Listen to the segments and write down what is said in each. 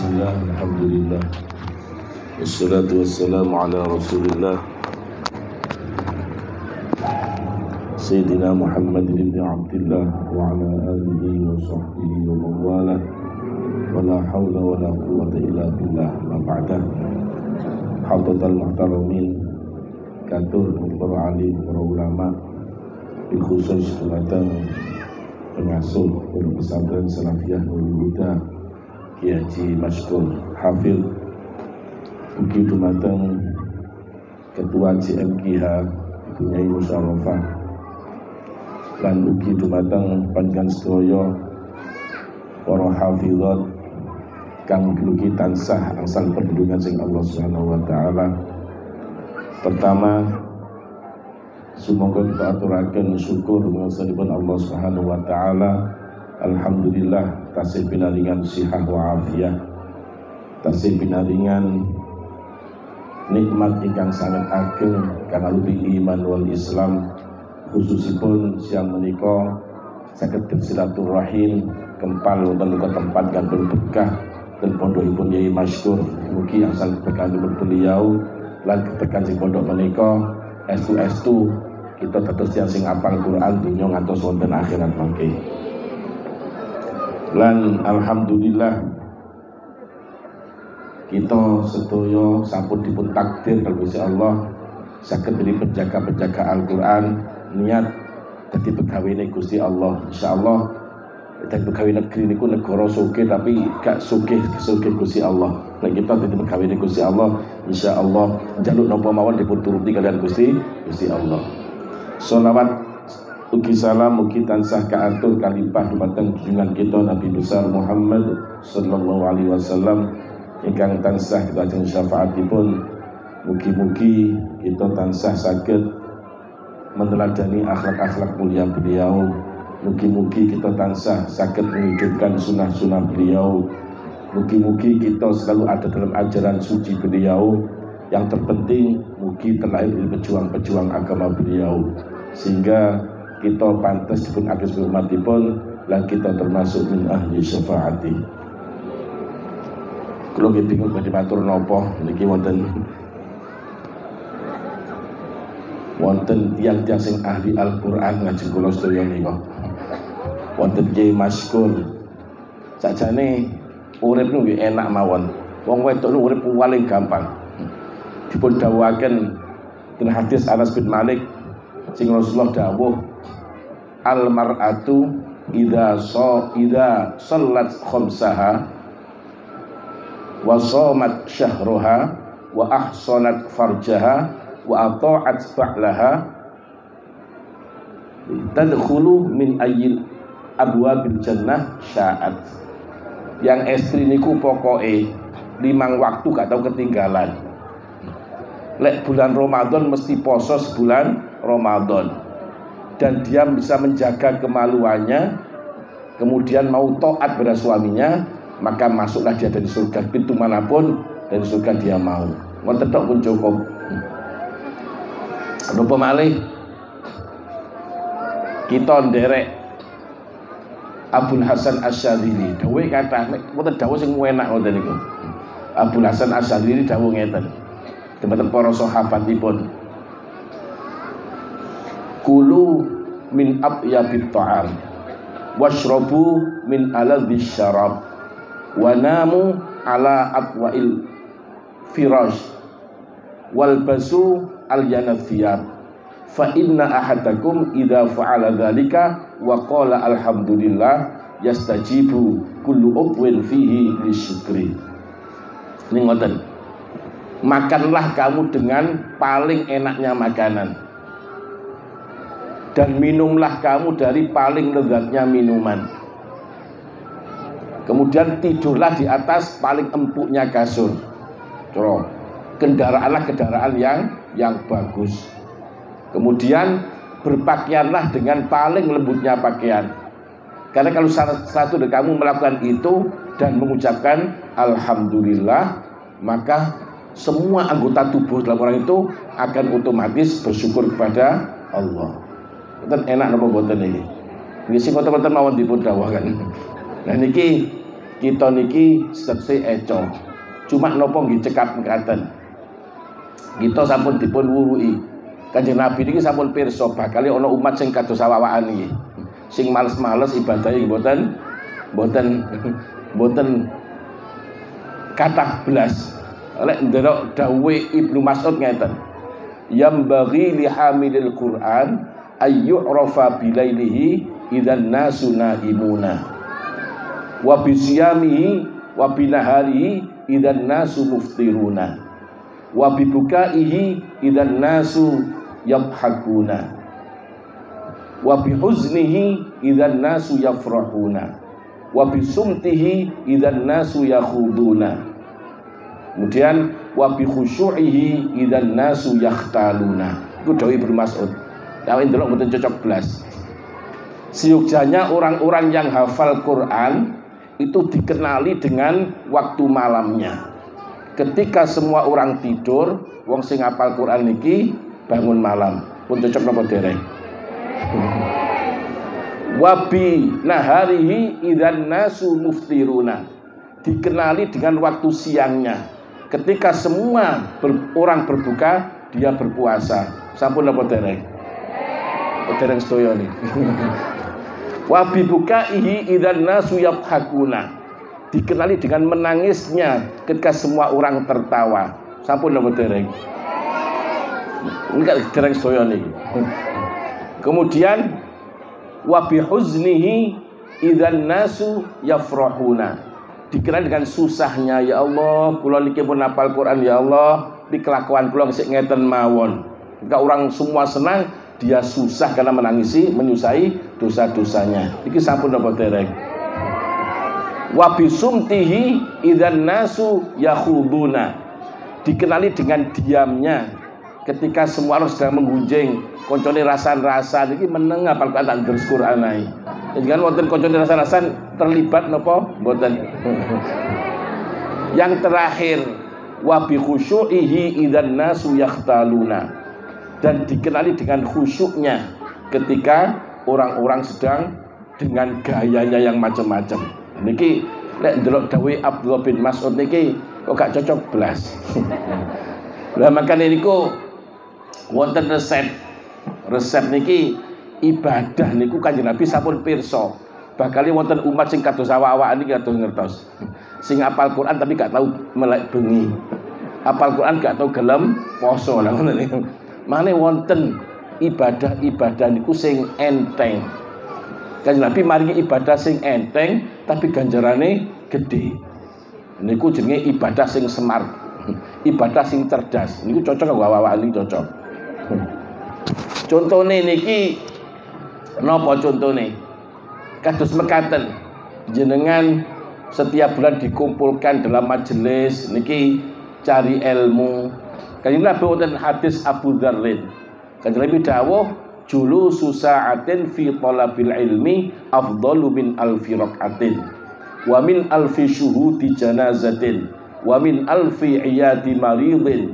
Bismillah, alhamdulillah. Wassalatu wassalamu ala Rasulillah Sayyidina Muhammad ibn Abdullah wa ala alihi wa sahbihi wa mawala wa la hawla wa la quwwata illa billah ma ba'dah. Hadatul muhtaramin, katur para alim, para ulama, khusus kepada pengasuh Pondok Pesantren Salafiyah Nurul Huda Ki Haji Masykur Hafil, ugi dumateng Ketua CMKH Nyai Musyarrafah, lan ugi dumateng panjenengan sedaya para hafizat kang mugi tansah angsal perlindungan sing Allah Subhanahu wa taala. Pertama, semoga kita aturaken syukur mengasanipun Allah Subhanahu wa taala. Alhamdulillah tasih pinaringan sihah wa afiyah, tasih pinaringan nikmat ingkang sangat ageng kanaluti iman wal Islam, khususipun siang menika saged bersilaturahim kempal wonten tempat kang berkah dan pondokipun Yai Masykur. Mugi asal berkahipun beliau lan ketekan sing pondok menika estu-estu kita dados tiyang sing apal Quran dunya ngantos wonten akhirat mangke. Lan alhamdulillah kita sedaya sampun dipun takdir kalih Gusti Allah saged menjadi penjaga-penjaga Al-Qur'an, niat dadi pegawene Gusti Allah. Insyaallah dadi pegawai negeri niku negara sugih tapi gak sugih Gusti Allah. Nek kita dadi pegawene Gusti Allah, insyaallah njaluk napa mawon dipun turuti kalian Gusti Allah. Sholawat ugi salam mugi tansah kaatur kalimpah dumateng junjungan kita Nabi besar Muhammad sallallahu alaihi wasallam ingkang tansah lajeng syafaatipun. Mugi-mugi kita tansah saged meneladani akhlak-akhlak mulia beliau. Mugi-mugi kita tansah saged menghidupkan sunah-sunah beliau. Mugi-mugi kita selalu ada dalam ajaran suci beliau. Yang terpenting mugi terlahir dari pejuang-pejuang agama beliau, sehingga kita pantas dipun agis umatipun lan kita termasuk min ahli syafaati. Kula bingung badhe matur napa niki wonten tiang-tiang sing ahli Al-Qur'an ngajeng kula sedaya nika. Wonten Kyai Masykur. Sakjane urip niku nggih enak mawon. Wong wedok niku urip paling gampang. Dipun dawuhaken ten hadis Anas bin Malik sing Rasulullah dawuh, al mar'atu idza shallat khamsaha wa shamat syahraha wa ahsanat farjaha wa ata'at ba'laha tadkhulu min ayyil abwabil jannah sya'at. Yang istri niku pokoke 5 waktu gak tau ketinggalan. Lek bulan Ramadan mesti poso sebulan Ramadan, dan dia bisa menjaga kemaluannya, kemudian mau taat pada suaminya, maka masuklah dia dari surga, pintu manapun dari surga dia mau. Wonten tok pun cukup. Napa malih kita nderek Abul Hasan Asyadzili dawuh kathah, nek wonten dawuh sing enak wonten niku. Abul Hasan Asyadzili dawuh ngeten, teman-teman para sahabatipun, kulu min atyabit ta'am washrabu min aladhis syarab wa namu ala atwa'il firash wal basu al yanathiyab fa inna ahadakum idza fa'ala dzalika wa qala alhamdulillah yastajibu kullu udwin fihi lisyukri. Ini ngoten, makanlah kamu dengan paling enaknya makanan, dan minumlah kamu dari paling lezatnya minuman. Kemudian tidurlah di atas paling empuknya kasur. Kendaraanlah kendaraan yang bagus. Kemudian berpakaianlah dengan paling lembutnya pakaian. Karena kalau satu dari kamu melakukan itu dan mengucapkan alhamdulillah, maka semua anggota tubuh dalam orang itu akan otomatis bersyukur kepada Allah. Betul enak napa boten iki? Nggih sing konten-konten mawon dipun dawuhaken. Nah niki kita niki sedse eco. Cuma nopo nggih cekap mekaten. Kita sampun dipun wuruhi. Kanjeng Nabi niki sampun pirsa bakal ana umat sing kados awakan niki. Sing males-males ibadahe mboten kathah blas. Lek ndelok dawuhe Ibnu Mas'ud ngeten. Yambaghi li hamilil Qur'an ayyu'rafa bilailihi idzan nasu naimuna. Wa bisyamihi wa binaharihi idzan nasu muftiruna. Wa bibukaihi idzan nasu yadhakuna. Wa bihuznihi idzan nasu yafrahuna. Wa bisumtihi idzan nasu yakhuduna. Kemudian wa bi khusyu'ihi idzan nasu yakhtaluna. Iku dawuh Ibnu Mas'ud. Tahu ndelok mboten cocok blas. Siyogjanya orang-orang yang hafal Quran itu dikenali dengan waktu malamnya. Ketika semua orang tidur, wong sing hafal Quran niki bangun malam. Pun cocok napa dereng? Wabi naharihi idzan nasu muftiruna. Dikenali dengan waktu siangnya. Ketika semua orang berbuka, dia berpuasa. Sampun apa dereng? Dereng sedaya niki. Wabi bukaihi idzan nasu yadhakuna. Dikenali dengan menangisnya ketika semua orang tertawa. Sampun apa dereng? Enggak dereng sedaya niki. Kemudian wa bihuznihi idzan nasu yafrahuna. Dikenal dengan susahnya, ya Allah, kula niki pun hafal Quran ya Allah, di kelakuan kula sik ngeten mawon. Jika orang semua senang, dia susah karena menyusahi dosa-dosanya. Iki sampun apa dereng? Wa bisumtihi idzan nasu yakhuduna. Dikenali dengan diamnya ketika semua orang sedang menggunjing koncone rasan-rasan iki meneng apal tak terus Quran ae. Jangan wonten koncone rasan-rasan terlibat napa mboten. Yang terakhir wa bi khusyu'ihi idzan nasu yakhtaluna. Dan dikenali dengan khusyuknya ketika orang-orang sedang dengan gayanya yang macam-macam. Niki lek ndelok dawuh Abdullah bin Mas'ud niki kok gak cocok blas. Lah makane niku wonten resep niki ibadah niku Kanjeng Nabi sampun pirsa. Bakal wonten umat sing kados awak-awakan niki kados ngertos. Sing hafal Quran tapi gak tahu melek bengi. Hafal Quran gak tahu gelem poso lah ngoten niku. Mane wonten ibadah-ibadah niku sing enteng. Kanjeng Nabi maringi ibadah sing enteng tapi ganjarane gedhe. Niku jenenge ibadah sing semar. Ibadah sing cerdas. Niku cocok kanggo awak-awakan niki cocok. Contone niki napa contone? Kados mekaten. Jenengan setiap bulan dikumpulkan dalam majelis niki cari ilmu. Kanjeng Nabi wonten hadis Abu Dzarrin. Kanjeng Nabi dawuh julusu sa'atin fi talabil ilmi afdalu min alfi rak'atin wa min alfi syuhudi janazatin wa min alfi iyadi maridin.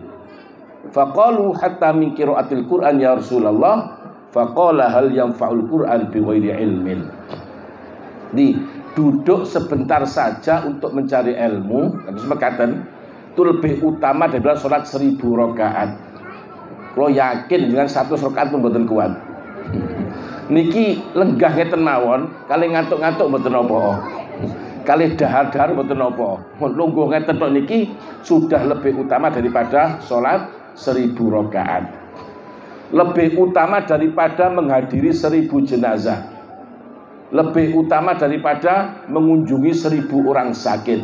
Faqalu hatta min qiraatil Qur'an ya Rasulullah. Faqala hal yanfa'ul Qur'an bi ghairi ilmin. Duduk sebentar saja untuk mencari ilmu, terus mekaten itu lebih utama daripada sholat 1000 rakaat. Kalau yakin dengan 100 rakaat pun mboten kuat. Niki lenggah ngeten mawon, kali ngantuk-ngantuk mboten apa. Kali dahar-dahar mboten apa. Lungguh ngeten tok niki sudah lebih utama daripada sholat 1000 rakaat. Lebih utama daripada menghadiri 1000 jenazah. Lebih utama daripada mengunjungi 1000 orang sakit.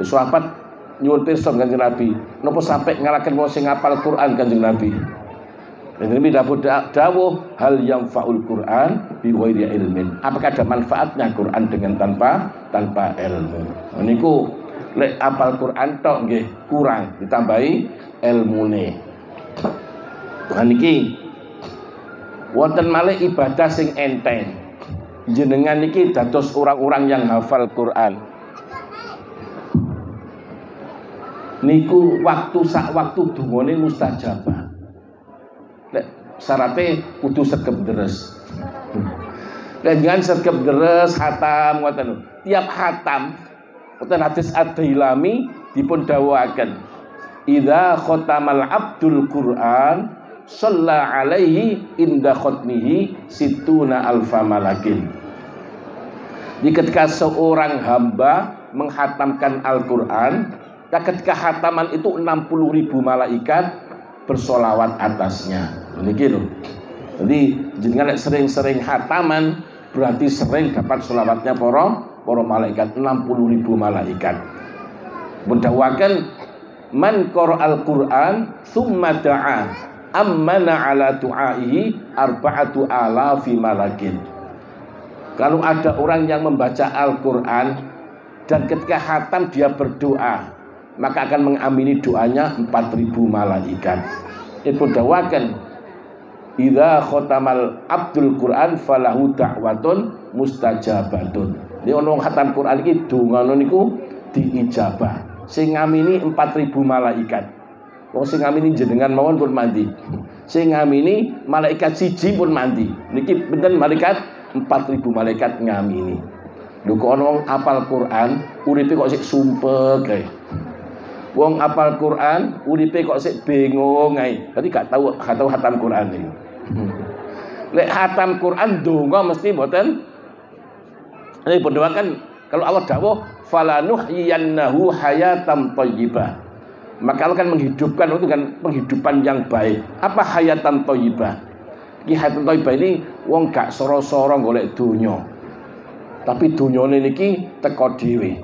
Sahabat nyuwun pirsa Kanjeng Nabi, napa sampai ngalaken wong sing hafal Quran Kanjeng Nabi. Kanjeng Nabi dawuh hal yanfa'ul Quran bi ghairi ilmin. Apakah ada manfaatnya Quran dengan tanpa ilmu? Niku lek hafal Quran tok nggih kurang, ditambahi ilmune. Niki wonten malih ibadah sing enteng. Jenengan niki dados orang-orang yang hafal Quran. Niku sak waktu dungane mustajabah. Lek syaraté kudu sregep deres. Lek jangan sregep deres khatam ngoten. Tiap khatam Wonten hadis Ad-Dailami dipun dawuhaken, idza khatamal abdul Qur'an shalla alaihi inda khatmihi situna alfa malakin. Di ketika seorang hamba menghatamkan Al-Qur'an, ketika khataman itu 60.000 malaikat bersolawat atasnya. Niki lho. Jadi jenengan sering-sering khataman berarti sering dapat solawatnya para malaikat, 60.000 malaikat. Mendawakan man qara'al Qur'an tsumma da'a ammana ala du'aihi arba'atu alafi malakin. Kalau ada orang yang membaca Al-Qur'an dan ketika khatam dia berdoa, maka akan mengamini doanya 4.000 malaikat. Itu dawakan idza khatamal abdul Qur'an falahu da'watun mustajabatun. Ini ono khatam Qur'an iki dongane niku diijabah. Sing ngamini 4.000 malaikat. Wong sing ngamini jenengan mawon pun mandi. Sing ngamini malaikat siji pun mandi. Niki benten malaikat 4.000 malaikat ngamini. Lho kok ono wong apal Quran, uripe kok sik sumpek kae. Wong apal Quran, uripe kok sik bingung ae. Dadi gak tahu khatam Quran iki. Lek khatam Quran donga mesti mboten. Ini berdoakan kalau Allah dawuh falanuhyiyannahu hayatan thayyibah. Maka Allah akan menghidupkan itu kan penghidupan yang baik. Apa hayatan thayyibah? Ki hayatan thayyibah ini wong gak soro-soro golek donya. Tapi donyane niki teko dhewe.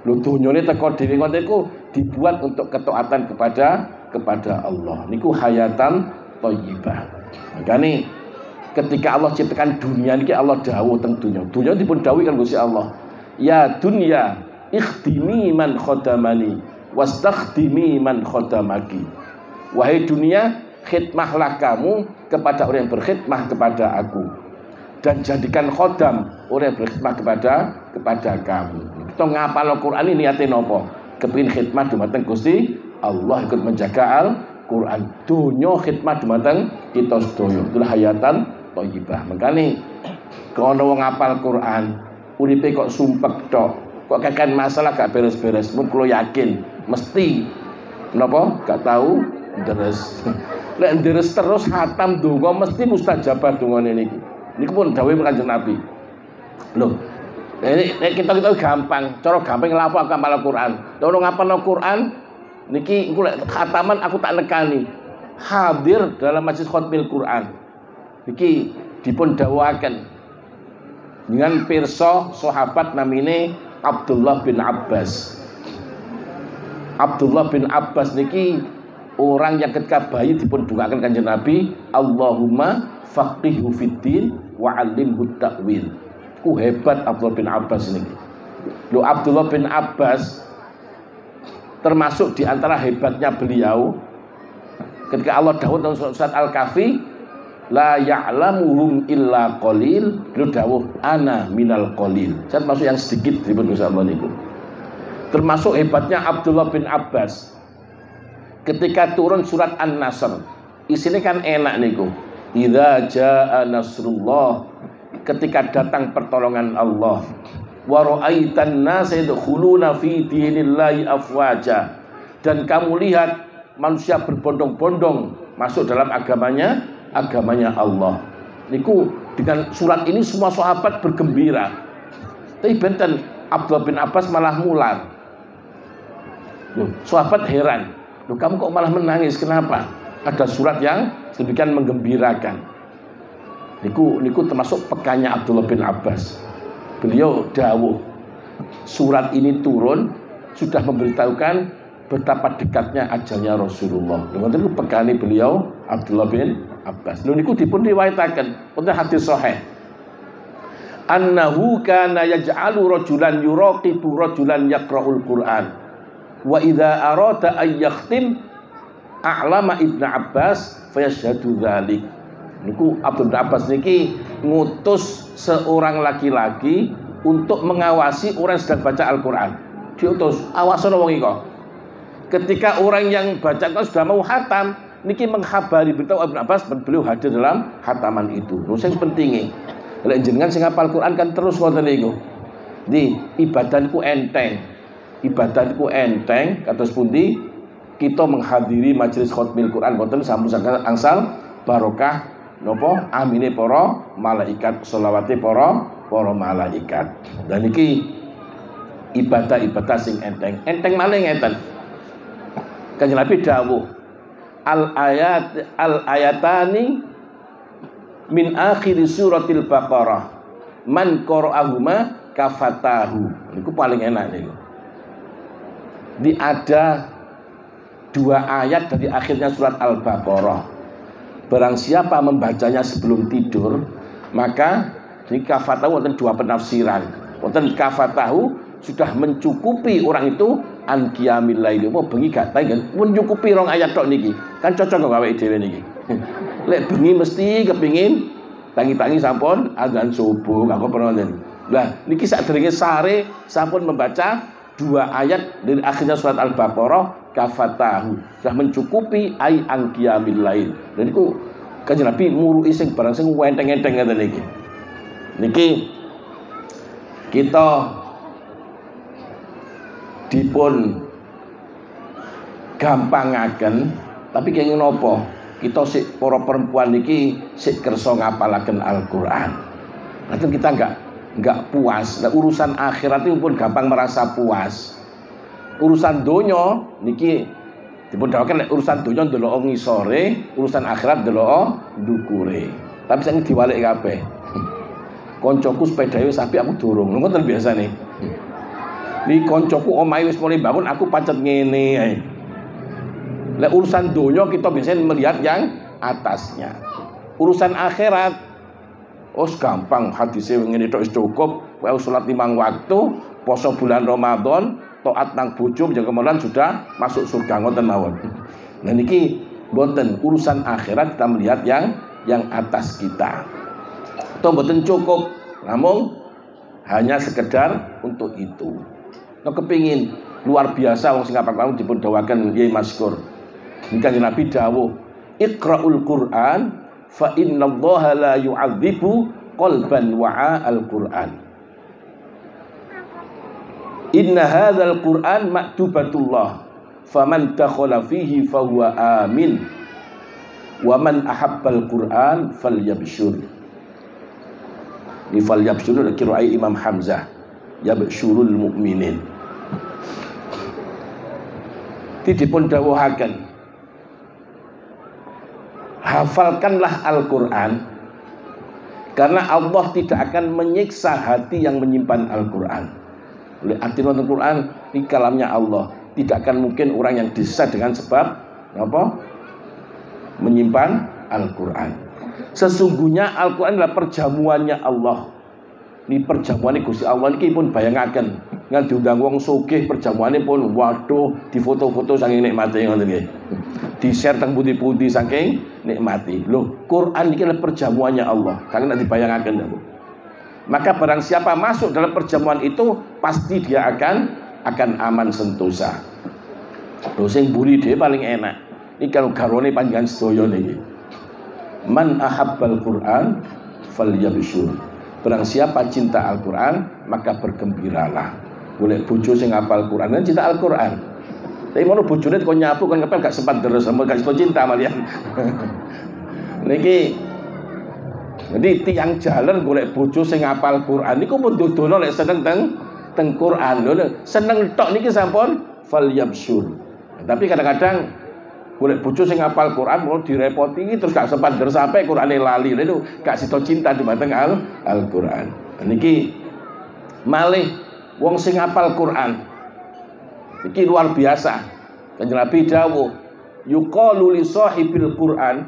Lho donyane teko dhewe ngoten iku dibuat untuk ketaatan kepada Allah. Niku hayatan thayyibah. Makane ketika Allah ciptakan dunia niki Allah dawuh teng dunya. Dunya dipun dawuhi kan Gusti Allah. Ya dunya ikhdimi man khadamani wastakhdimi man khadamaki. Wahai dunia, khidmahlah kamu kepada orang yang berkhidmah kepada aku, dan jadikan khodam orang yang berkhidmah kepada kamu. Kita ngapal Al-Qur'an ini niate napa? Kepengin khidmah dumateng Gusti Allah, ikut menjaga Al-Qur'an. Dunya khidmah dumateng kita sedaya. Itulah hayatan thayyibah. Makane kalau wong ngapal Qur'an, uripe kok sumpek tok, kok kakean masalah gak beres-beres, mun kula yakin mesti napa gak tahu deres. Lek deres terus khatam donga mesti mustajabah dongane niki. Niku pun dawuh Kanjeng Nabi. Lho, ini kita gampang, cara gampang nglapo ngapal Al-Qur'an. Lha ono ngapal Al-Qur'an niki engko lek khataman aku tak nekani. Hadir dalam majlis khatmil Qur'an. Niki dipun dawuhaken dengan pirsa sahabat namine Abdullah bin Abbas. Abdullah bin Abbas niki orang yang ketika bayi dipun doakan Kanjeng Nabi, Allahumma faqihhu fiddin wa 'allimhu ta'wil. Ku hebat Abdullah bin Abbas niki. Lho Abdullah bin Abbas termasuk di antara hebatnya beliau ketika Allah dawuh dalam surat Al-Kahfi, la ya'lamuhum illa qalil. Beliau dawuh ana minal qalil. Saya termasuk yang sedikit dipun Gusti Allah niku. Termasuk hebatnya Abdullah bin Abbas ketika turun surat An-Nasr. Isinya kan enak niku. Idza jaa nasrullah, ketika datang pertolongan Allah. Wa ra'aitan nasa yadkhuluna fi dinillahi afwaja, dan kamu lihat manusia berbondong-bondong masuk dalam agamanya Allah. Niku dengan surat ini semua sahabat bergembira. Tapi benten Abdullah bin Abbas malah mular. Loh, sahabat heran. Loh, kamu kok malah menangis? Kenapa? Ada surat yang sedemikian menggembirakan. Niku termasuk pekannya Abdullah bin Abbas. Beliau dawuh, surat ini turun sudah memberitahukan betapa dekatnya ajalnya Rasulullah. Itu pekani beliau Abdullah bin Abbas. Niku dipun riwayataken wonten hadis sahih. Annahu kana yaj'alu rajulan yuraqibu rajulan yaqra'ul Qur'an. Wa idza arada ay yakhtim a'lama Ibnu Abbas fayashhadu dzalik. Niku Abdul bin Abbas niki ngutus seorang laki-laki untuk mengawasi orang yang sedang baca Al-Qur'an. Diutus, awasono wong iki kok. Ketika orang yang baca Al-Qur'an sudah mau khatam, niki menghabari beritahu Ibnu Abbas beliau hadir dalam khataman itu. Lho sing pentinge, lek jenengan sing hafal Quran kan terus ngoten niku. Di ibadahku enteng. ibadah itu enteng kados pundi kita menghadiri majelis khatmil Quran boten sampun angsal barokah napa amine para malaikat selawate para malaikat. Dan iki ibadah-ibadah sing enteng maling ngeten. Kanjeng Nabi dawuh al ayatani min akhir suratil Baqarah man qara'ahuma kafatahu. Niku paling enak niku. Ada 2 ayat dari akhirnya surat Al-Baqarah. Barang siapa membacanya sebelum tidur, maka ini kafatahu wonten 2 penafsiran. Wonten kafatahu sudah mencukupi orang itu an qiyamil lail. Apa bengi gak tangen mencukupi 2 ayat tok niki. Kan cocok kok awake dhewe niki. Lek bengi mesti kepingin tangi-tangi sampun azan subuh apa penonen. Lah niki sadurunge sare sampun membaca 2 ayat dari akhirnya surat Al-Baqarah kafatahu sudah mencukupi ai an qiyamil lail. Dan iku Kanjeng Nabi muruki sing barang sing enteng-enteng ngeten niki. Niki kita dipun gampangaken tapi kenging napa? Kita sik para perempuan niki sik kersa ngapalaken Al-Qur'an. Nanti kita enggak puas. Nah, urusan akhirat itu pun gampang merasa puas. Urusan donya niki dipun dawaken urusan donya ndelok ngisore, urusan akhirat ndelok ndukure. Tapi saiki diwalik kabeh. Koncoku sepedahe wis apik aku durung. Ngoten biasane. Ni koncoku omahe wis mulai bangun aku pancet ngene ae. Lah urusan donya kita biasanya melihat yang atasnya. Urusan akhirat gampang hadise ngene tok wis cukup, wae salat 5 waktu, poso bulan Ramadan, taat nang bojo jaga kemudian sudah masuk surga ngoten mawon. Nah niki mboten urusan akhirat kita melihat yang atas kita. Atau mboten cukup, namun hanya sekedar untuk itu. Nah kepingin luar biasa wong sing apal dipun dawaken Yai Maskur. Niki Nabi dawuh, "Iqra'ul Qur'an fa innallaha la yu'adzibu qalban wa'a al-Qur'an. Inna hadzal Qur'an maktubatullah faman dakhala fihi fahuwa amin wa man ahabbal Qur'an falyabshur." Ni falyabshur qira'i Imam Hamzah, yabshurul mukminin. Dipun dawuhaken, hafalkanlah Al-Quran, karena Allah tidak akan menyiksa hati yang menyimpan Al-Quran. Oleh arti Al-Quran ini kalamnya Allah, tidak akan mungkin orang yang disesat dengan sebab apa? Menyimpan Al-Quran. Sesungguhnya Al-Quran adalah perjamuannya Allah. Ini perjamuan Gusti Allah ini pun bayangaken ngan diundang wong sugih perjamuane pun waduh difoto-foto saking nikmate ngoten nggih. Di-share teng pundi-pundi saking nikmati. Loh, Quran iki adalah perjamuannya Allah. Kalian nek dibayangaken lho. Maka barang siapa masuk dalam perjamuan itu pasti dia akan aman sentosa. Lho sing mburi dhewe paling enak. Iki kalau garwane panjenengan sedaya niki. Man ahabbal Quran falyabshur. Barang siapa cinta Al-Quran maka bergembiralah. Boleh bojo sing hafal Quran kan cinta Al-Quran. Tapi mau bojone kok nyapu kan kepel gak sempat terus sama gak cinta malian. Niki jadi tiang jalan golek bojo sing hafal Quran niku pun dodono lek seneng teng Quran. Seneng tok niki sampun falyabsyur. Tapi kadang-kadang golek bojo sing hafal Quran mau direpoti terus gak sempat der sampai Qurane lali. Lha itu gak sida cinta dumateng Al-Quran. Niki malih wong sing hafal Quran iki luar biasa. Kanjeng Nabi dawuh, yuqalu li sahibil Quran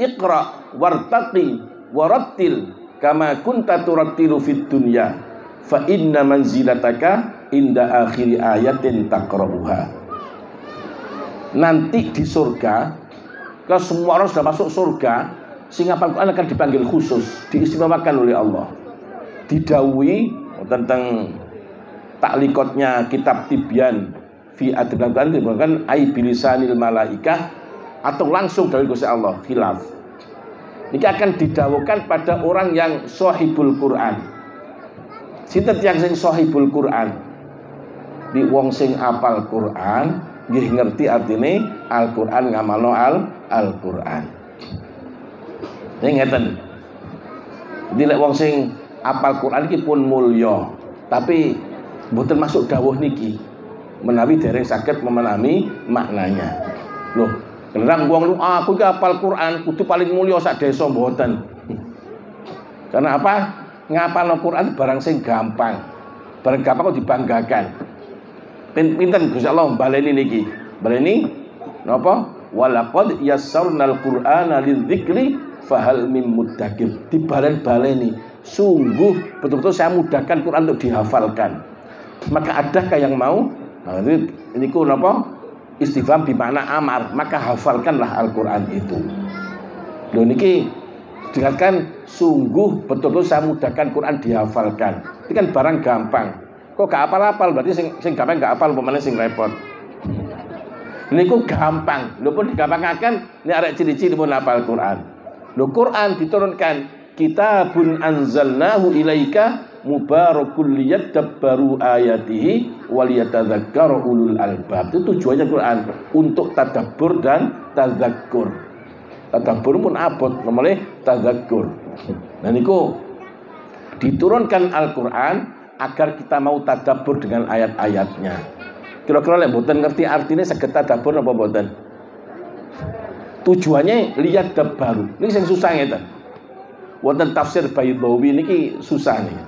iqra wartaqi warattil kama kunta turattilu fid dunya fa inna manzilataka inda akhiri ayatin taqra'uha. Nanti di surga, kalau semua orang sudah masuk surga, sing hafal Quran akan dipanggil khusus, diistimewakan oleh Allah. Didawuhi tentang taklikotnya kitab Tibyan fi adlan diberikan ai bilisanil malaikah atau langsung dari Gusti Allah khilaf. Ini akan didawuhkan pada orang yang sahibul Quran. Sinten tiyang sing sahibul Quran? Di wong sing apal Quran nggih ngerti artine Al-Quran ngamalno Al-Quran. Ini ngeten. Jadi lek wong sing apal Quran iki pun mulya, tapi mboten masuk dawuh niki. Menawi dereng saged memahami maknanya. Loh, kadang wong aku iki apal Quran kudu paling mulya sak desa mboten. Karena apa? Ngapalno Quran barang sing gampang. Barang gampang kok dibanggakan. Pinten Gusti Allah baleni niki. Baleni napa? Walaqad yassarnal Qur'ana lidzikri fahal mim muddakir. Dibalen-baleni. Sungguh betul-betul saya mudahkan Quran untuk dihafalkan. Maka adakah yang mau? Nah, ini ku napa? Istifham di mana amar, maka hafalkanlah Al-Qur'an itu. Lho niki dikatakan sungguh betul-betul saya mudahkan Quran dihafalkan. Ini kan barang gampang. Kok gak apal-apal, berarti sing gampang gak apal, pemane sing repot. Niku gampang. Lho pun digampangaken nek arek ciri-ciri pun apal Quran. Lho Quran diturunkan kitabun anzalnahu ilaika mubarakul liyadabbaru ayatihi waliyatadzakkaru ulul albab. Itu tujuannya Quran untuk tadabbur dan tadzakkur. Tadabbur pun abot namanya tadzakkur. Nah niku diturunkan Al-Qur'an agar kita mau tadabbur dengan ayat-ayatnya. Kira-kira lek mboten ngerti artinya saged tadabbur apa mboten? Tujuannya lihat dabbaru. Niki sing susah ngeten. Wonten tafsir Baydhawi niki susah nih.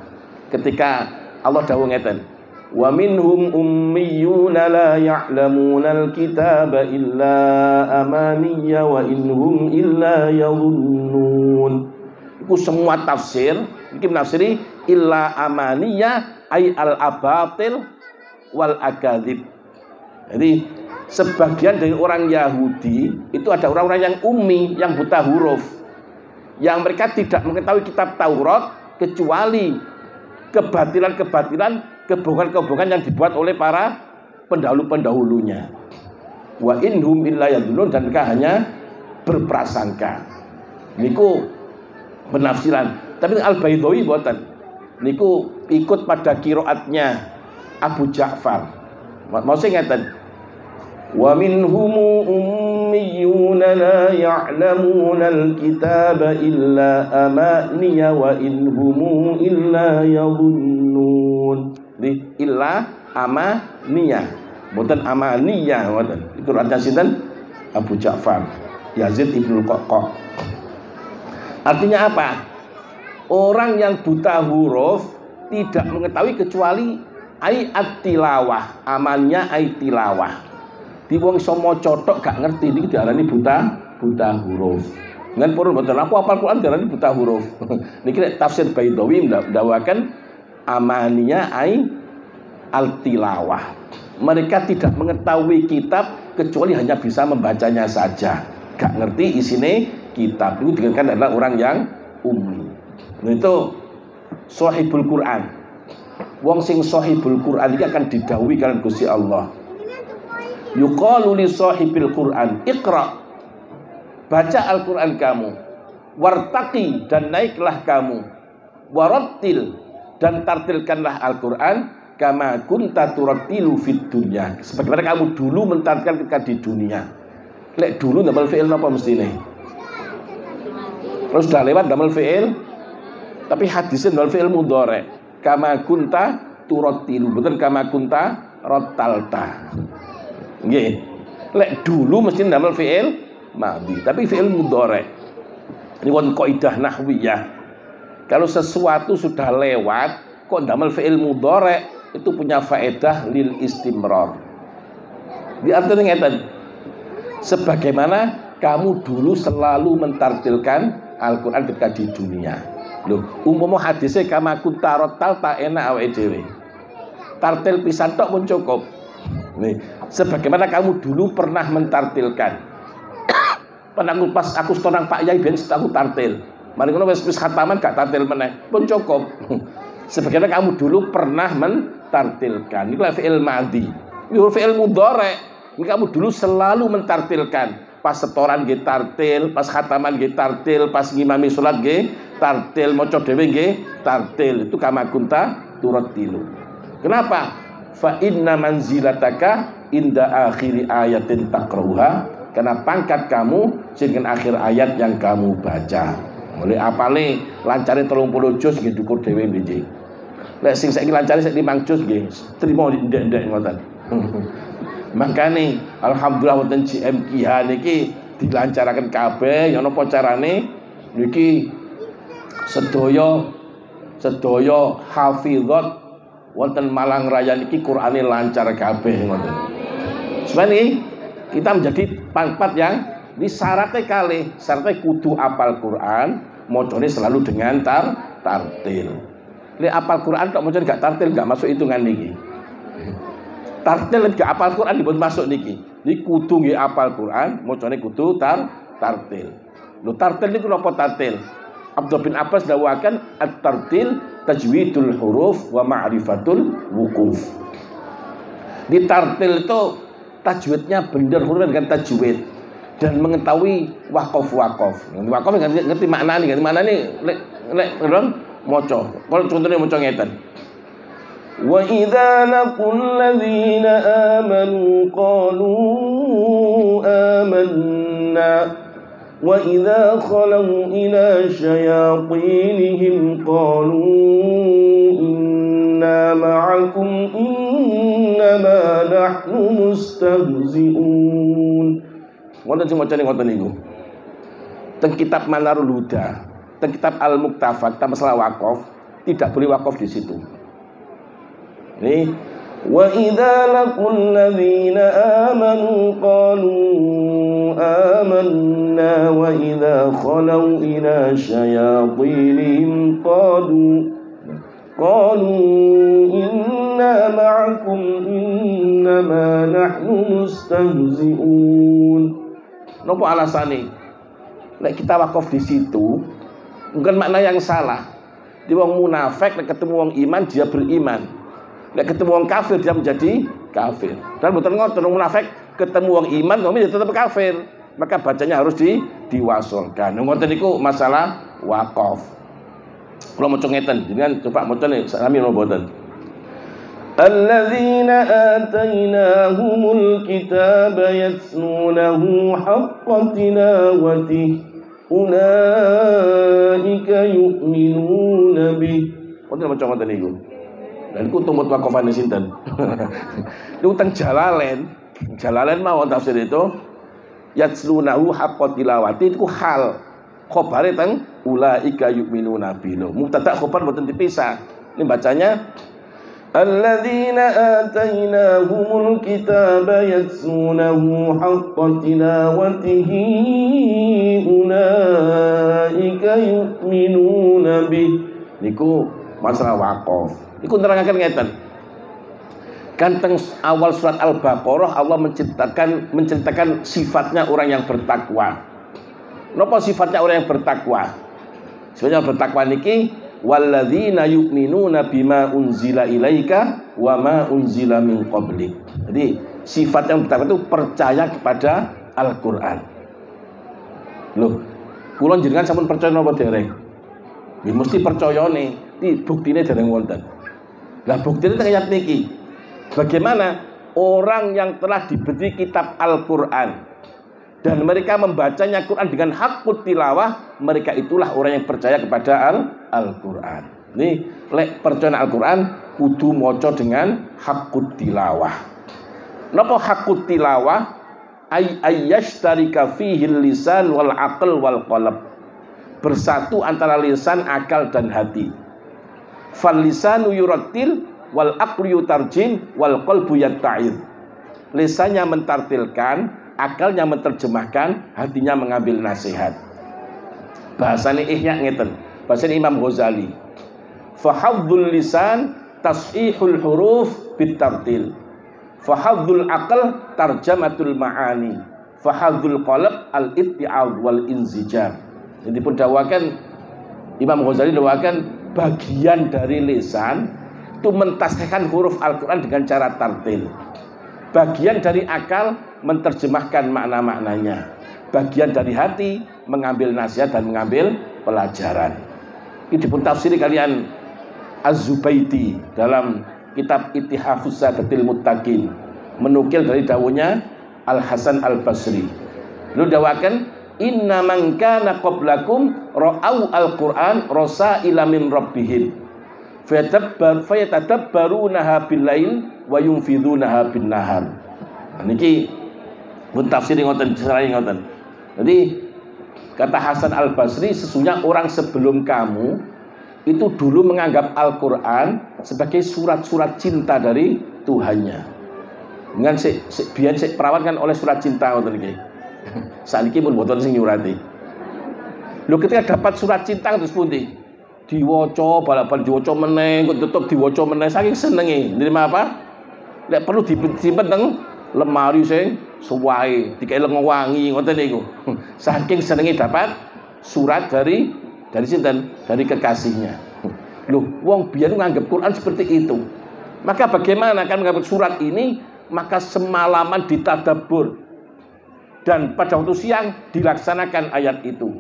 Ketika Allah dawuh ngeten, wa minhum ummiyuna la ya'lamuna al-kitaba illa amaniya wa inhum illa yadhunnun. Iku semua tafsir iki menafsiri illa amaniya ay al-abatil wal akadzib. Jadi sebagian dari orang Yahudi itu ada orang-orang yang ummi, yang buta huruf, yang mereka tidak mengetahui kitab Taurat kecuali kebatilan-kebatilan, kebohongan-kebohongan yang dibuat oleh para pendahulu-pendahulunya. Wa inhum illa yadhunnun, dan mereka hanya berprasangka. Niku penafsiran. Tapi Al-Baydhawi boten. Niku ikut pada qiraatnya Abu Ja'far. Mau sing ngeten. Wa minhum ummiyuna la ya'lamuna al-kitaba illa amaniya wa inhum illa yadhunnun. Di illa amaniya. Boten amaniya ngoten. Itu qiraatnya sinten? Abu Ja'far, Yazid ibnu Qaqqa. Artinya apa? Orang yang buta huruf tidak mengetahui kecuali ayat tilawah, amalnya ayat tilawah. Di wong somo cotok gak ngerti ini diarani buta huruf. Ngan purun mboten aku hafal Quran diarani buta huruf. Niki tafsir Baydhawi ndawakan amalnya ayat al-tilawah. Mereka tidak mengetahui kitab kecuali hanya bisa membacanya saja. Gak ngerti isine kitab. Itu dikatakan adalah orang yang ummi. Nah, itu sahibul Quran. Wong sing sahibul Quran iki akan didhawuhi kalian Gusti Allah. Yuqalu li sahibil Quran, Iqra. Baca Al-Qur'an kamu. Wartaqi, dan naiklah kamu. Warattil, dan tartilkanlah Al-Qur'an kama kunta turattilu fid dunya. Sebagaimana kamu dulu mentartilkan ketika di dunia. Lek dulu ndamel fi'il napa mestine? Terus sudah lewat ndamel fi'il, tapi hadisnya ndamel fi'il mudhari. Kama kunta turattilu, betul kama kunta rattalta. Nggih. Lek dulu mesti ndamel fi'il madhi, tapi fi'il mudhari. Ini won kaidah nahwiyah. Kalau sesuatu sudah lewat kok ndamel fi'il mudhari, itu punya faedah lil istimrar. Di artinya ngeten. Sebagaimana kamu dulu selalu mentartilkan Al-Qur'an ketika di dunia. Loh, umpama hadisnya kama kunta rattalta enak awake dhewe. Tartil pisan tok pun cukup. Nih, sebagaimana kamu dulu pernah mentartilkan. Pas aku setonang Pak Yai ben aku tartil. Mari ngono wis khataman gak tartil meneh, pun cukup. Sebagaimana kamu dulu pernah mentartilkan. Ini fi'il madhi. Ini fi'il mudhari. Ini kamu dulu selalu mentartilkan. Pas setoran nggih tartil, pas khataman nggih tartil, pas ngimami salat nggih tartil, maca dhewe nggih tartil. Itu kama kunta turattilu. Kenapa? fa inna manzilataka inda akhiri ayatin taqra'uha, karena pangkat kamu dengan akhir ayat yang kamu baca. Mulai apale lancare 30 juz nggih dukur dhewe nggih. Lek sing saiki lancare sik 5 juz nggih, trimo ndek-ndek ngoten. Makane alhamdulillah wonten JMKH niki dilancaraken kabeh, ya napa carane niki sedaya hafizat wonten Malang Raya niki Qur'ane lancar kabeh ngoten. Sebenarnya kita menjadi pangkat yang ini syaratnya kali, syaratnya kudu apal Quran, mocone selalu dengan tartil. Li apal Quran kok mocone gak tartil, gak masuk hitungan niki. Tartil gak apal Quran dipun masuk niki. Niki kudu nggih apal Quran, mocone kudu tartil. Lho tartil niku napa tartil? Abdullah bin Abbas dawakan at-tartil tajwidul huruf wa ma'rifatul wuquf. Di tartil itu tajwidnya benar huruf dengan tajwid dan mengetahui wakof. Wakof ngerti maknane, lek maca. Kalau contohnya maca ngeten. Wa idza laqul ladzina amanu qalu amanna wa idza khalu ila syayatinihim qalu inna ma'akum innama nahnu mustahzi'un. Ngoten sing macane ngoten niku. Teng kitab Manarul Huda, teng kitab Al-Muktafah, kita masalah wakaf, tidak boleh wakaf di situ. Nih, wa idza laqul ladzina amanu qalu amanna wa idza khalu ila syayatinihim qalu inna ma'akum innama nahnu mustahzi'un. Napa alasane? Nek kita wakaf di situ bukan makna yang salah. Di wong munafik nek ketemu wong iman dia beriman. Nek ketemu wong kafir dia menjadi kafir. Dan mboten ngoten, wong munafik ketemu wong iman tapi dia tetap kafir. Maka bacanya harus diwasolkan. Ngoten niku masalah wakaf. Kalau maca ngeten, jenengan coba maca nih sami napa mboten? Alladzina atainahumul kitaba yatlunahu haqqa tilawatihi ulaika yu'minuna bih. Wonten maca ngoten niku. Dan iku tumut wakafane sinten? Niku teng Jalalain mawon tafsir itu yatlunahu haqqa tilawati itu hal. Khobare teng ulaika yu'minuna bih. Mubtada khobar mboten dipisah. Ini bacanya alladzina atainahumul kitaba yatlunahu haqqa tilawatihi ulaika yu'minuna bih. Niku masalah wakaf. Niku nerangaken ngeten. Kan teng awal surat Al-Baqarah Allah menceritakan sifatnya orang yang bertakwa. Napa sifatnya orang yang bertakwa? Sifatnya bertakwa niki walladzina yu'minuna bima unzila ilaika wa ma unzila min qablik. Jadi sifat yang bertakwa itu percaya kepada Al-Qur'an. Loh, kula jenengan sampun percaya napa dereng? Ya mesti percayane. Iki buktine dereng wonten. Lah buktine teng ayat niki. Bagaimana orang yang telah diberi kitab Al-Qur'an dan mereka membacanya Quran dengan hakut tilawah, mereka itulah orang yang percaya kepada Al-Qur'an. Ini lek percaya Al-Qur'an kudu maca dengan hakut tilawah. Napa hakut tilawah? Ayyashtarika fihi lisan wal aql wal qalb. Bersatu antara lisan, akal dan hati. Fal lisanu yurattil wal aqlu yutarjim wal qalbu yatta'id. Lisannya mentartilkan, akalnya menerjemahkan, hatinya mengambil nasihat. Bahasane Ihya ngeten. Bahasane Imam Ghazali. Fahadzul lisan tashihul huruf bitartil. Fahadzul aql tarjamatul ma'ani. Fahadzul qalb al-itti'ad wal inzijar. Jadi pun dawakan Imam Ghazali dawakan bagian dari lisan itu mentasihkan huruf Al-Qur'an dengan cara tartil. Bagian dari akal menerjemahkan makna-maknanya. Bagian dari hati mengambil nasihat dan mengambil pelajaran. Ini dipun tafsiri kalian Az-Zubaidi dalam kitab Ittihafus Sadatil Muttaqin, menukil dari dawuhnya Al Hasan Al Basri. Lu dawakan inna man kana qablakum ra'au al-Qur'an rasaila min rabbihim fayatadabbarunaha bil-lail wa yunfidhunaha bin-nahar. Niki pun tafsir ngoten cerai ngoten. Jadi kata Hasan Al Basri, sesungguhnya orang sebelum kamu itu dulu menganggap Al-Qur'an sebagai surat-surat cinta dari Tuhannya. Dengan biyen sik perawan kan oleh surat cinta ngoten iki. Saniki pun boten sing nyurati. Lho ketika dapat surat cinta terus pundi? Diwaca bal-bal diwaca meneh, kok tetep diwaca meneh saking senenge. Nrima apa? Lek perlu disimpen teng lemari sing suwahe, dikai lengo wangi ngoten niku. Saking senenge dapat surat dari sinten? Dari kekasihnya. Loh, wong biyen nganggep Quran seperti itu. Maka bagaimana kan nganggep surat ini? Maka semalaman ditadabbur dan pada waktu siang dilaksanakan ayat itu.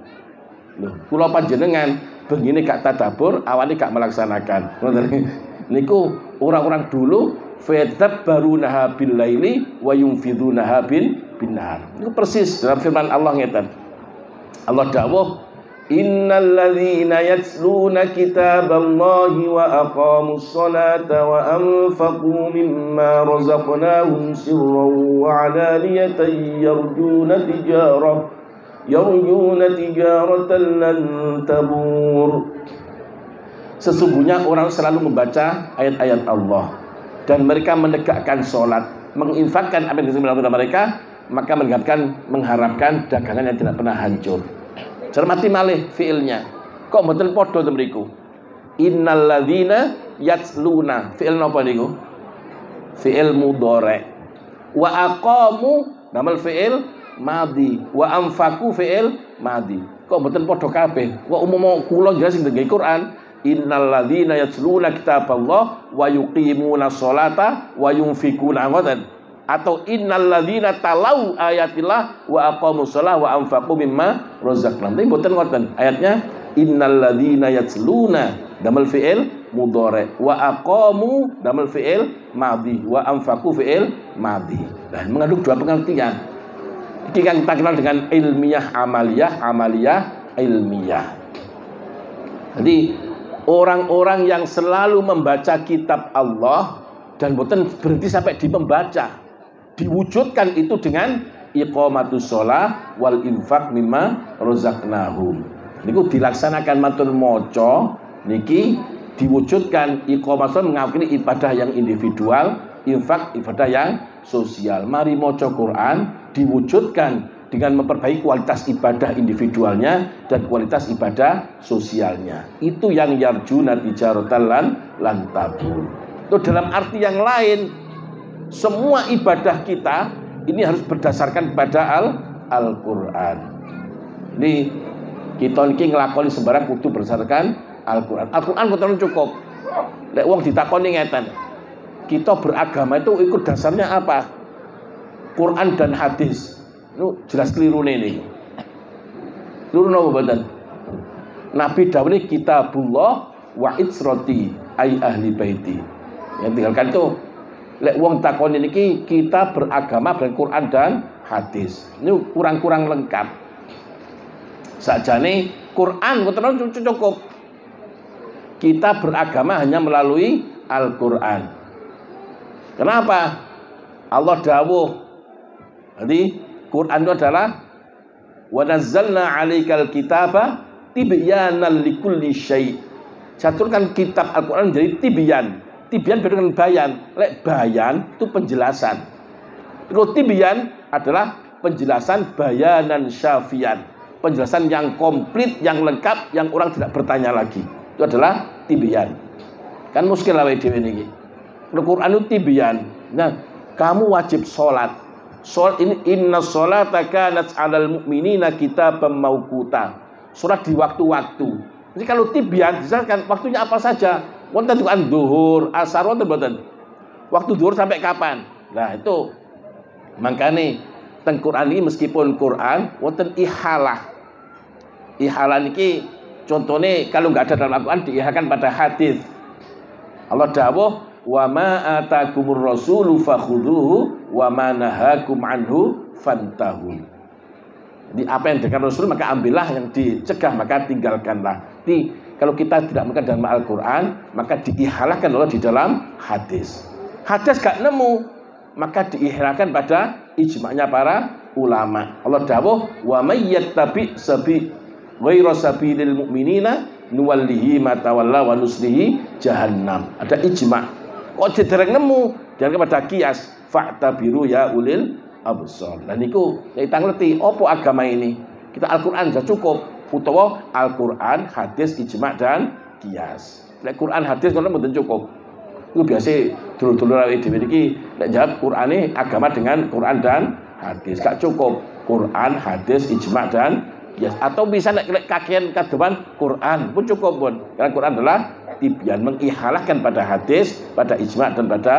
Loh, kula panjenengan begini gak tadabbur, awalnya gak melaksanakan. Niku orang-orang dulu fayadabbarunaha bil-laili wa yunfidhunaha bin-nahar. Itu persis dalam firman Allah ngeten. Allah dawuh, innal ladzina yatluna kitaballahi wa aqamus salata wa anfaqu mimma razaqnahum sirran wa 'alaniyatan yarjuna tijaratan lan tabur. Sesungguhnya orang selalu membaca ayat-ayat Allah dan mereka menegakkan sholat, menginfakkan apa yang disampaikan mereka, maka mengharapkan dagangan yang tidak pernah hancur. Cermati malih fiilnya. Kok mboten padha to mriku? Innal ladzina yatluna. Fiil napa niku? Fiil mudhari. Wa aqamu damel fiil madhi. Wa anfaqu fiil madhi. Kok mboten padha kabeh? Kok umum kula jelas sing nggawe Quran. Innal ladzina yatluna kitaballah wa yuqimuna sholata wa yunfikuna ngoten. Atau innal ladzina talau ayatillah wa aqamus shalah wa anfaqu mimma razaqnahum. Tapi mboten ngoten. Ayatnya innal ladzina yatluna damel fi'il mudhari wa aqamu damel fi'il madhi wa anfaqu fi'il madhi. Nah, mengandung dua pengertian. Iki kan kita kenal dengan ilmiah amaliyah ilmiah. Jadi orang-orang yang selalu membaca kitab Allah dan mboten berhenti sampai di membaca, diwujudkan itu dengan iqamatus shalah wal infaq mimma razaqnahum. Niku dilaksanakan matur maca niki diwujudkan iqamatus shalah mengakui ibadah yang individual, infak ibadah yang sosial. Mari maca Quran diwujudkan dengan memperbaiki kualitas ibadah individualnya dan kualitas ibadah sosialnya. Itu yang yarjuna tijaratan lan tabur. Itu dalam arti yang lain, semua ibadah kita ini harus berdasarkan pada Al-Qur'an. Ini kita niki nglakoni sembarang kudu berdasarkan Al-Qur'an. Al-Qur'an mboten cukup. Lek wong ditakoni ngeten. Kita beragama itu ikut dasarnya apa? Quran dan hadis. Itu jelas keliru ini. Keliru napa mboten? Nabi dawuh kitabullah wa itsrati ai ahli baiti. Yang tinggalkan itu lek wong takon niki kita beragama dengan Quran dan hadis. Ini kurang-kurang lengkap. Sakjane Quran mboten cukup. Kita beragama hanya melalui Al-Qur'an. Kenapa? Allah dawuh. Jadi Quran itu adalah wa nazzalna 'alaikal kitaba tibyanan likulli syai'. Caturkan kitab Al-Qur'an menjadi tibyan. Tibyan beda dengan bayan. Lek bayan itu penjelasan. Kalau tibyan adalah penjelasan bayanan syafian. Penjelasan yang komplit, yang lengkap, yang orang tidak bertanya lagi. Itu adalah tibyan. Kan muskil awake dhewe niki. Al-Qur'an itu tibyan. Nah, kamu wajib sholat. Sholat ini inna sholata kanat 'alal mu'minina kitaban mauquta. Sholat di waktu-waktu. Jadi kalau tibyan misalkan waktunya apa saja. Wonten tukan zuhur, asar wonten mboten? Waktu zuhur sampai kapan? Nah, itu makane teng Quran ini meskipun Quran wonten ihalah. Ihalah niki contohnya kalau nggak ada dalam Al-Quran diihakan pada hadis. Allah dawuh wa ma atakumur rasulu fakhudhuhu wa ma nahakum anhu fantahu. Jadi apa yang dikatakan Rasul maka ambillah, yang dicegah maka tinggalkanlah. Jadi kalau kita tidak mengenal dalam Al-Quran, maka diihalahkan Allah di dalam hadis. Hadis gak nemu, maka diihalahkan pada ijma'nya para ulama. Allah dawuh, wa may yattabi ghayra sabilil mu'minina nuwallihi ma tawalla wa nuslihi jahannam. Ada ijma'. Kok dereng nemu? Dan kepada kias, fa'tabiru ya ulil absar. Dan niku kita ngerti apa agama ini. Kita Al-Qur'an sudah cukup, utawa Al-Qur'an, hadis, ijma' dan kias. Nek Qur'an hadis ngono mboten cukup. Iku biasa dulur-dulur awake dhewe iki nek jawab Qur'ane agama dengan Qur'an dan hadis. Gak cukup. Qur'an, hadis, ijma' dan kias. Atau bisa nek kakean kadewan Qur'an pun cukup pun. Karena Qur'an adalah tibyan, mengihalahkan pada hadis, pada ijma' dan pada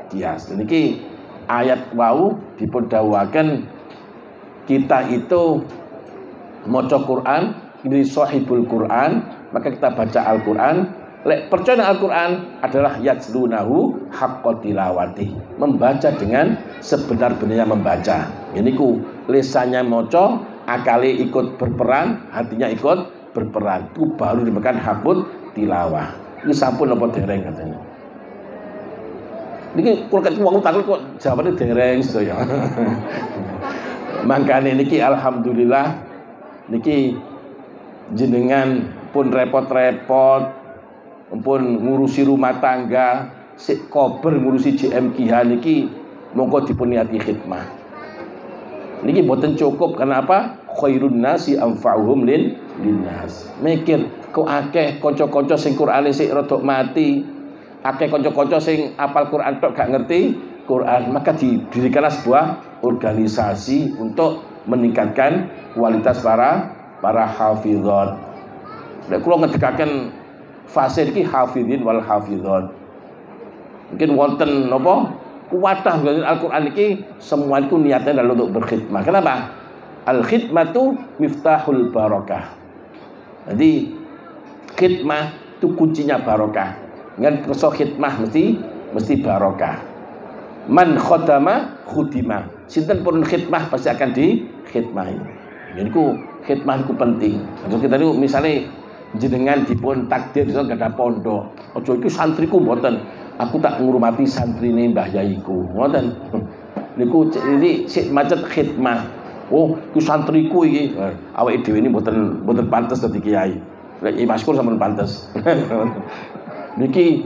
kias. Dan iki ayat wau dipun dawuhaken kita itu maca Quran, ini sahibul Quran, maka kita baca Al-Quran. Lek percaya Al-Quran adalah yatslunahu haqqa tilawati, membaca dengan sebenar-benarnya membaca. Ini ku lisannya maca, akale ikut berperan, hatinya ikut berperan. Itu baru dimakan haqqut tilawah. Ini sampun apa dereng katanya. Niki kula wong takut kok jawabane dereng sedaya. Mangkane niki alhamdulillah niki jenengan pun repot-repot pun ngurusi rumah tangga, sik kober ngurusi JMKH niki monggo dipun niati khidmah. Niki mboten cukup, kenapa? Khairun nasi anfa'uhum linnas. Mikir kok akeh kanca-kanca sing Qur'ane sik rada mati, akeh kanca-kanca sing apal Qur'an tok gak ngerti Qur'an, maka didirikanlah sebuah organisasi untuk meningkatkan kualitas para hafizat. Nek kula ngedekaken fase iki hafizin wal hafizat. Mungkin wonten napa kuwatah Al-Qur'an iki semua itu niatnya adalah untuk berkhidmah. Kenapa? Al-khidmatu miftahul barakah. Jadi khidmah itu kuncinya barokah. Dengan kerso khidmah mesti barokah. Man khodama khudima. Sinten pun khidmah pasti akan dikhidmahi. Jadi ku khidmah itu penting. Kalau kita itu misalnya jenengan dipun takdir iso gadah pondok. Aja iki santriku mboten. Aku tak ngurmati santrine Mbah Yaiku. Ngoten. Niku ini sik macet khidmah. Oh, ku santriku iki. Awake dhewe ini mboten pantes dadi kiai. Lek Maskur sampean pantes. Niki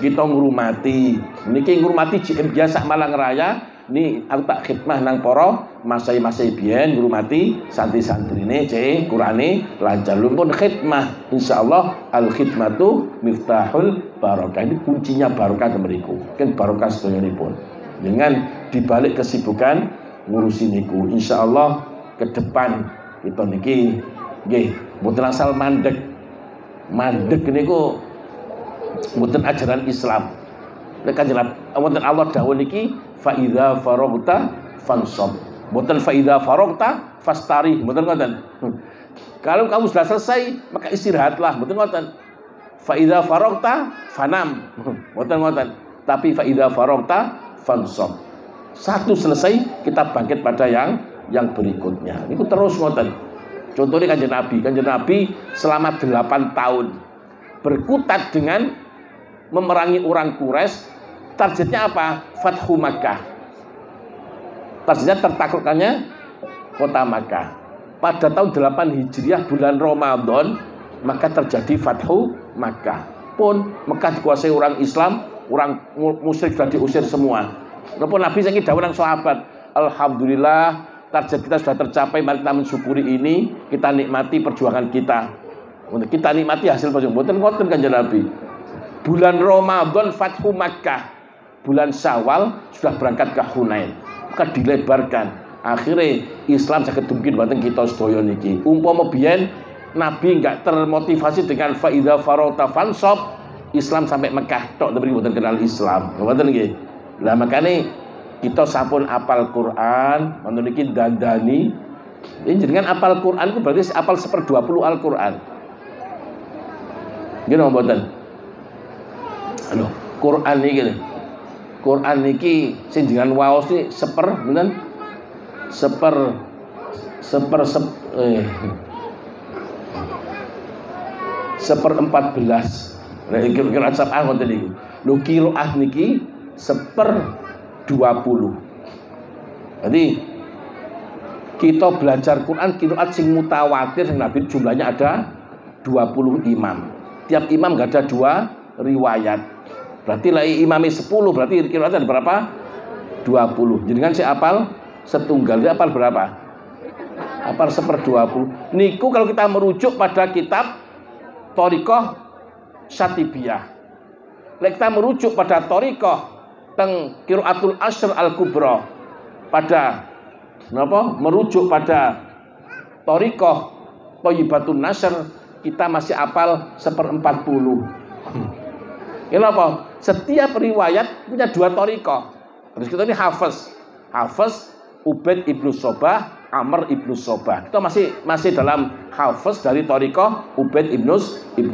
kita ngurmati. Niki ngurmati JM biasa Malang Raya. Ini aku tak khidmah nang para masai-masai biyen ngurmati santri-santrine cek Qur'ane lancar lumpun khidmah. Insyaallah al khidmatu miftahul barakah. Ini kuncinya barokah mriku. Kan barokah sedoyonipun. Dengan dibalik kesibukan ngurusi niku. Insyaallah ke depan kita niki nggih mboten asal mandek. Mandek niku mboten ajaran Islam. Nek kanjeng wonten Allah dawuh niki fa idza faraghta fansab. Mboten fa idza faraghta fastari, mboten ngoten. Kalau kamu sudah selesai maka istirahatlah, mboten ngoten. Fa idza faraghta fanam, mboten ngoten. Tapi fa idza faraghta fansab. Satu selesai kita bangkit pada yang berikutnya. Niku terus ngoten. Contohnya kanjeng Nabi selama 8 tahun berkutat dengan memerangi orang Quraisy. Targetnya apa? Fathu Makkah. Targetnya tertaklukkannya kota Makkah. Pada tahun 8 Hijriah bulan Ramadan maka terjadi Fathu Makkah. Pun Makkah dikuasai orang Islam, orang musyrik sudah diusir semua. Walaupun Nabi saiki dawuh nang sahabat, alhamdulillah target kita sudah tercapai, mari kita mensyukuri ini, kita nikmati perjuangan kita. Untuk kita nikmati hasil perjuangan. Mboten ngoten kanjeng Nabi. Bulan Ramadan Fathu Makkah, bulan Syawal sudah berangkat ke Hunain, maka dilebarkan. Akhirnya Islam saged mungkin wonten kita sedaya niki. Umpama biyen Nabi enggak termotivasi dengan fa idza farata fansab, Islam sampai Mekah tok tapi mboten kenal Islam. Ngoten nggih. Lah makane kita sampun apal Quran, wonten niki dandani. Ini jenengan apal Quran ku berarti apal 1/20 Al-Qur'an. Nggih napa mboten? Quran niki lho. Quran niki sing jenengan waos iki seper 14. Nah, kira sab'ah ngoten niku. Lho qiraah niki 1/20. Jadi kita belajar Quran qiraat sing mutawatir sing Nabi jumlahnya ada 20 imam. Tiap imam enggak ada 2 riwayat. Berarti lah imami 10 berarti qiraat ada berapa? 20. Jadi kan si apal setunggal, dia apal berapa? Apal 1/20. Niku kalau kita merujuk pada kitab Thariqah Syatibiyah. Lek kita merujuk pada Thariqah teng Qiraatul Ashr Al-Kubra, pada napa? Merujuk pada Thariqah Thayyibatun Nashr, kita masih apal 1/40. Kenapa? Setiap riwayat punya 2 thariqah. Terus kita ini Hafiz Ubaid ibnu Sobah, Amr ibnu Sobah. Kita masih dalam Hafiz dari thariqah Ubaid ibnu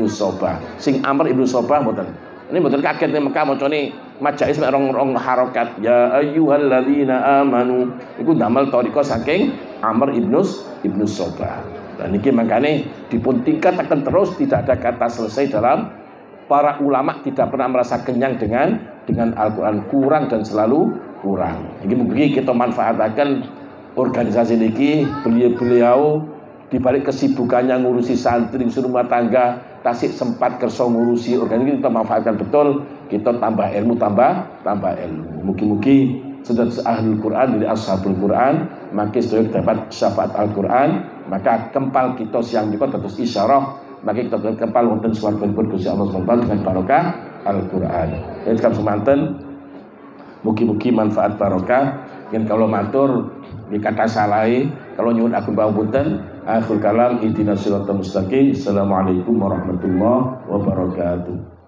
Sobah. Sing Amr ibnu Sobah mboten. Ini mboten kaget nek Mekah macane majais mek rong harokat. Ya ayyuhalladzina amanu. Iku damel thariqah saking Amr ibnu Sobah. Dan ini makanya dipun tingkatkan terus, tidak ada kata selesai dalam. Para ulama tidak pernah merasa kenyang dengan Al-Quran, kurang dan selalu kurang. Jadi mungkin kita manfaatkan organisasi ini, beliau dibalik kesibukannya ngurusi santri, rumah tangga, tasik sempat kerso ngurusi organisasi, kita manfaatkan betul, kita tambah ilmu, tambah ilmu. Mungkin sudah ahlul Quran dari ashabul Quran, maka sedaya dapat syafaat Al-Quran, maka kempal kita siang juga terus isyarah. Maka kita kempal wonten swargipun Gusti Allah SWT dengan barokah Al-Qur'an. Jadi kami semanten mugi-mugi manfaat barokah. Yen kalau matur dikata salai, kalau nyuwun agung pangapunten, akhir kalam ihdinas siratal mustaqim. Assalamualaikum warahmatullahi wabarakatuh.